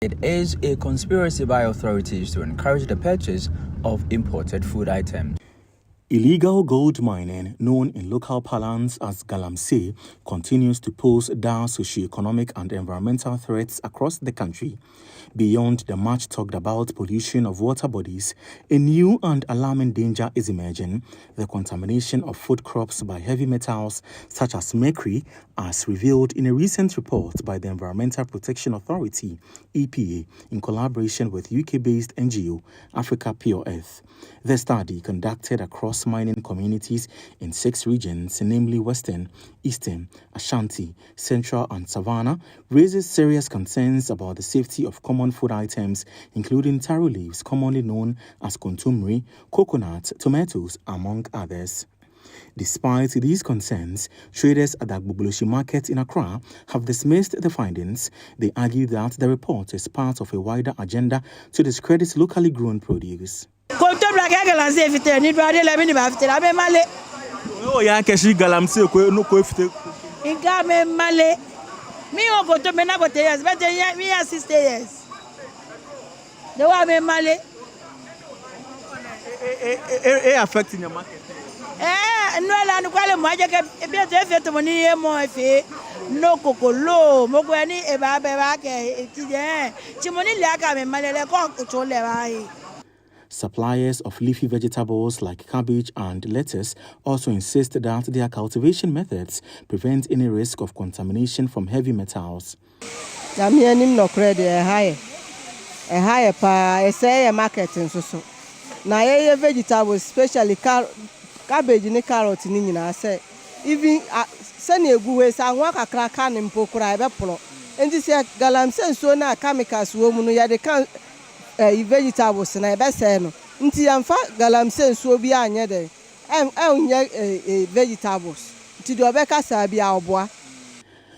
It is a conspiracy by authorities to encourage the purchase of imported food items. Illegal gold mining, known in local parlance as galamsey, continues to pose dire socio-economic and environmental threats across the country. Beyond the much talked about pollution of water bodies, a new and alarming danger is emerging: the contamination of food crops by heavy metals such as mercury, as revealed in a recent report by the Environmental Protection Authority, EPA, in collaboration with UK-based NGO Africa Pure Earth. The study, conducted across mining communities in 6 regions, namely Western, Eastern, Ashanti, Central and Savannah, raises serious concerns about the safety of common food items, including taro leaves, commonly known as contumely, coconut, tomatoes, among others. Despite these concerns, traders at the Agbogbloshie market in Accra have dismissed the findings. They argue that the report is part of a wider agenda to discredit locally grown produce. Affecting your market. No cocolo, Mogwani, Eba, Suppliers of leafy vegetables like cabbage and lettuce also insist that their cultivation methods prevent any risk of contamination from heavy metals. A higher market and so. Now, vegetables, especially cabbage and carrot, I say, even send a good way, I walk a crack and pokora, and this year galamsey so now chemicals woman, ya they can't vegetables and I best say no. Until I'm fat galamsey so be anya day. Vegetables. To do a becker sabi our boy.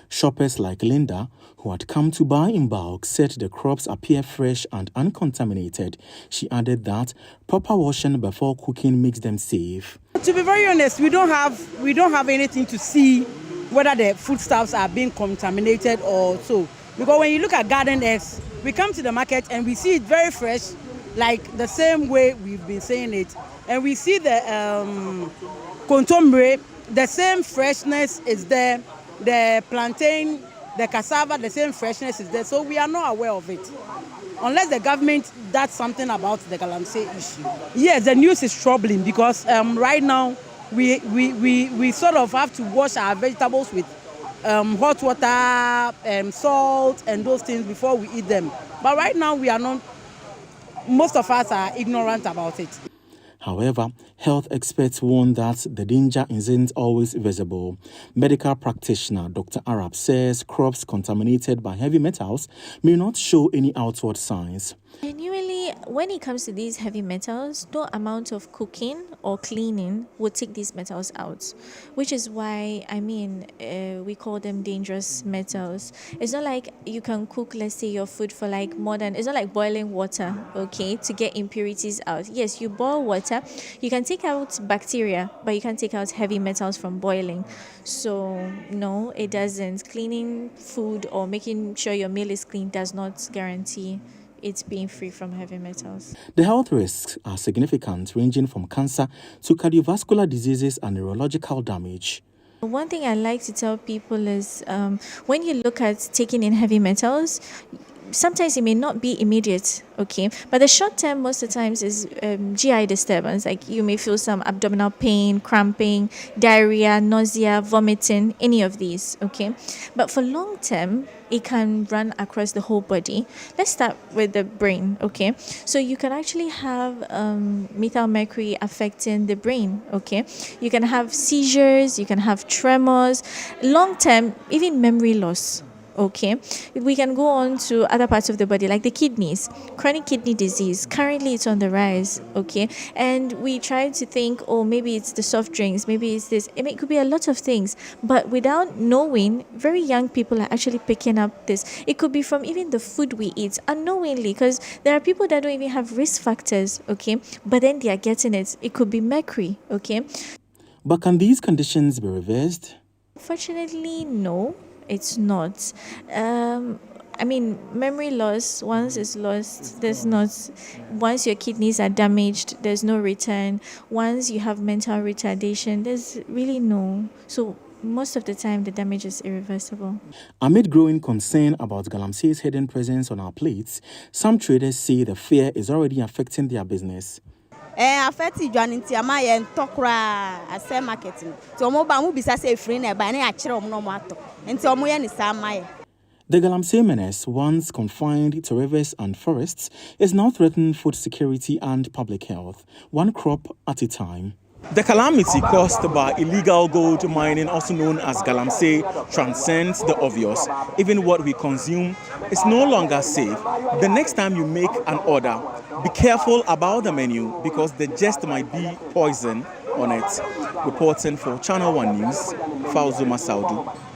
Shoppers like Linda, who had come to buy in bulk, said the crops appear fresh and uncontaminated. She added that proper washing before cooking makes them safe. To be very honest, we don't have anything to see whether the foodstuffs are being contaminated or so. Because when you look at garden eggs, we come to the market and we see it very fresh, like the same way we've been saying it. And we see the contumely, the same freshness is there. The plantain, the cassava, the same freshness is there. So we are not aware of it. Unless the government does something about the galamsey issue. Yes, the news is troubling because right now we sort of have to wash our vegetables with hot water, salt, and those things before we eat them. But right now we are not. Most of us are ignorant about it. However, health experts warn that the danger isn't always visible. Medical practitioner Dr. Arab says crops contaminated by heavy metals may not show any outward signs. Genuinely, when it comes to these heavy metals, no amount of cooking or cleaning would take these metals out, which is why, we call them dangerous metals. It's not like you can cook, let's say, your food for like it's not like boiling water, okay, to get impurities out. Yes, you boil water, you can take out bacteria, but you can't take out heavy metals from boiling. So, no, it doesn't. Cleaning food or making sure your meal is clean does not guarantee it's being free from heavy metals. The health risks are significant, ranging from cancer to cardiovascular diseases and neurological damage. One thing I like to tell people is when you look at taking in heavy metals, sometimes it may not be immediate, okay? But the short term, most of the times, is GI disturbance. Like you may feel some abdominal pain, cramping, diarrhea, nausea, vomiting, any of these, okay? But for long term, it can run across the whole body. Let's start with the brain, okay? So you can actually have methyl mercury affecting the brain, okay? You can have seizures, you can have tremors, long term, even memory loss. Okay, we can go on to other parts of the body like the kidneys. Chronic kidney disease, currently it's on the rise, okay? And we try to think, oh, maybe it's the soft drinks, maybe it's this. It could be a lot of things, but without knowing, very young people are actually picking up this. It could be from even the food we eat unknowingly, because there are people that don't even have risk factors, okay? But then they are getting it. It could be mercury, okay? But can these conditions be reversed? Fortunately, no. It's not. I mean, memory loss, once it's lost, there's not, once your kidneys are damaged, there's no return. Once you have mental retardation, there's really no. So most of the time, the damage is irreversible. Amid growing concern about Galamsey's hidden presence on our plates, some traders say the fear is already affecting their business. Affecti Joanity Amaya and Tokra as same marketing. To Moba Mubisa say free by any actual no matter. And to Moyan is Samaya. The Galamsey menace, once confined to rivers and forests, is now threatening food security and public health, one crop at a time. The calamity caused by illegal gold mining, also known as Galamsey, transcends the obvious. Even what we consume is no longer safe. The next time you make an order, be careful about the menu because there just might be poison on it. Reporting for Channel One News, Fauzuma Saudu.